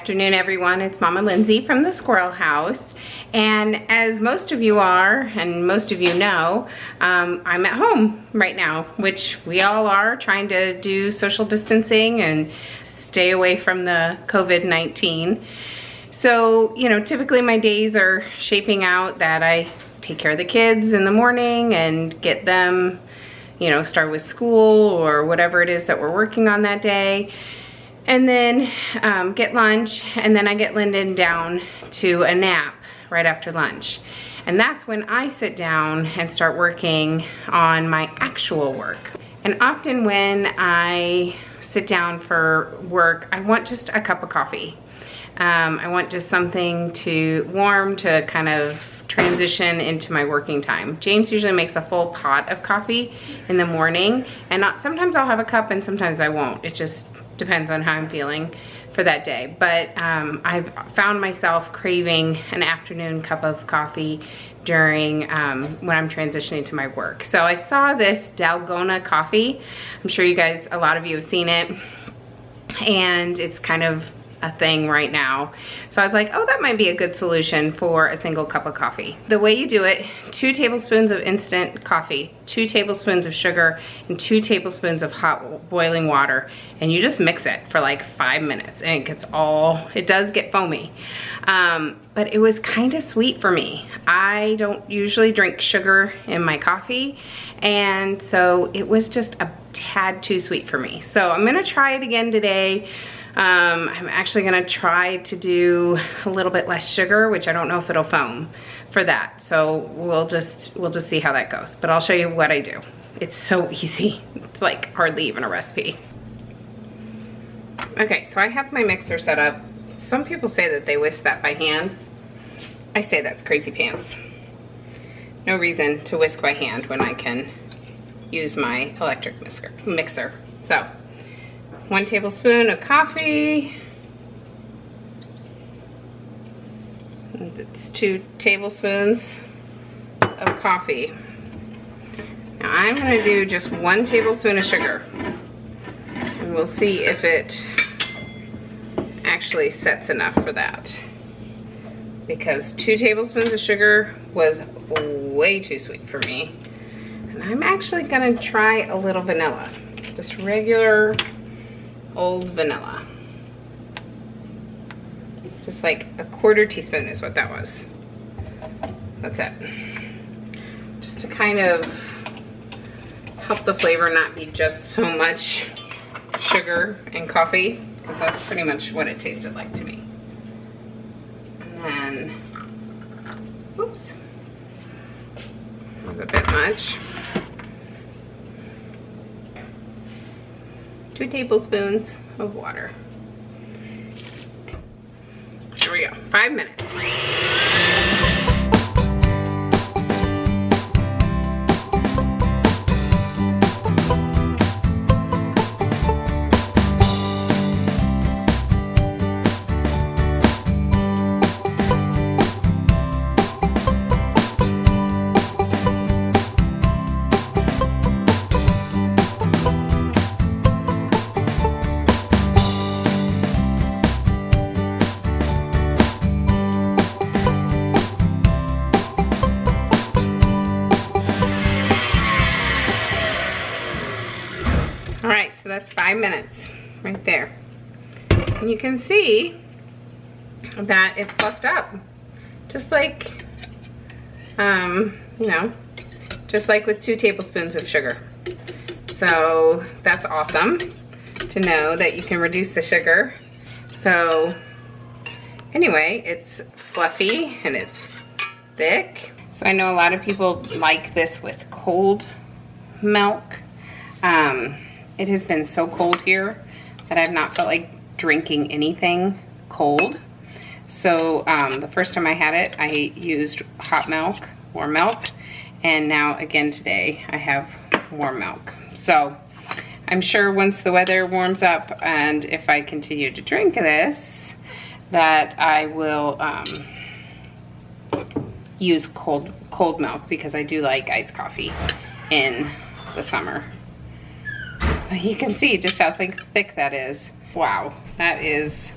afternoon, everyone. It's Mama Lindsay from the Squirrel House. And as most of you are, and most of you know, I'm at home right now, which we all are, trying to do social distancing and stay away from the COVID-19. So, you know, typically my days are shaping out that I take care of the kids in the morning and get them, you know, start with school or whatever it is that we're working on that day. And then get lunch, and then I get Lyndon down to a nap right after lunch. And that's when I sit down and start working on my actual work. And often when I sit down for work, I want just a cup of coffee. I want just something warm to kind of transition into my working time. James usually makes a full pot of coffee in the morning, and sometimes I'll have a cup and sometimes I won't. It just depends on how I'm feeling for that day. But I've found myself craving an afternoon cup of coffee during when I'm transitioning to my work. So I saw this Dalgona coffee. I'm sure you guys, a lot of you have seen it, and it's kind of a thing right now. So I was like, oh, that might be a good solution for a single cup of coffee. The way you do it, 2 tablespoons of instant coffee, 2 tablespoons of sugar, and 2 tablespoons of hot boiling water. And you just mix it for like 5 minutes, and it does get foamy. But it was kind of sweet for me. I don't usually drink sugar in my coffee, and so it was just a tad too sweet for me. So I'm gonna try it again today. I'm actually gonna try to do a little bit less sugar, which I don't know if it'll foam for that. So we'll just see how that goes. But I'll show you what I do. It's so easy. It's like hardly even a recipe. Okay, so I have my mixer set up. Some people say that they whisk that by hand. I say that's crazy pants. No reason to whisk by hand when I can use my electric mixer. So 1 tablespoon of coffee. And it's 2 tablespoons of coffee. Now I'm gonna do just 1 tablespoon of sugar, and we'll see if it actually sets enough for that. Because 2 tablespoons of sugar was way too sweet for me. And I'm actually gonna try a little vanilla, just regular old vanilla. Just like a 1/4 teaspoon is what that was. That's it. Just to kind of help the flavor not be just so much sugar and coffee, because that's pretty much what it tasted like to me. And then, oops, that was a bit much. 2 tablespoons of water. Here we go, 5 minutes. Alright, so that's 5 minutes right there. And you can see that it's fluffed up. Just like, you know, just like with 2 tablespoons of sugar. So that's awesome to know that you can reduce the sugar. So anyway, it's fluffy and it's thick. So I know a lot of people like this with cold milk. It has been so cold here that I've not felt like drinking anything cold. So the first time I had it, I used hot milk, warm milk, and now again today I have warm milk. So I'm sure once the weather warms up and if I continue to drink this, that I will use cold milk, because I do like iced coffee in the summer. But you can see just how thick that is. Wow, that is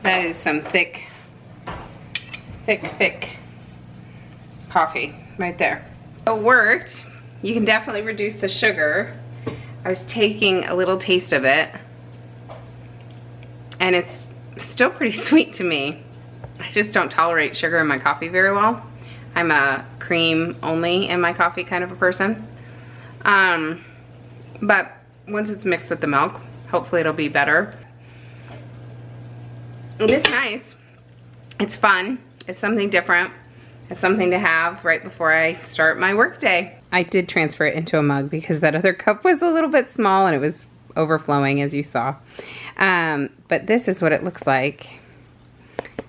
That is some thick coffee right there. It worked. You can definitely reduce the sugar. I was taking a little taste of it, and it's still pretty sweet to me. I just don't tolerate sugar in my coffee very well. I'm a cream only in my coffee kind of a person. But once it's mixed with the milk, hopefully it'll be better. It is nice. It's fun. It's something different. It's something to have right before I start my work day. I did transfer it into a mug because that other cup was a little bit small and it was overflowing, as you saw. But this is what it looks like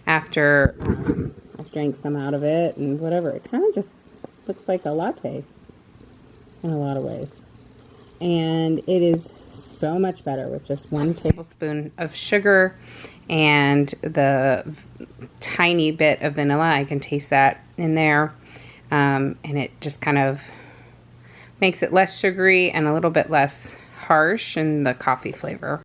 after I've drank some out of it and whatever. It kind of just looks like a latte in a lot of ways. And it is so much better with just 1 tablespoon of sugar and the tiny bit of vanilla. I can taste that in there. And it just kind of makes it less sugary and a little bit less harsh in the coffee flavor.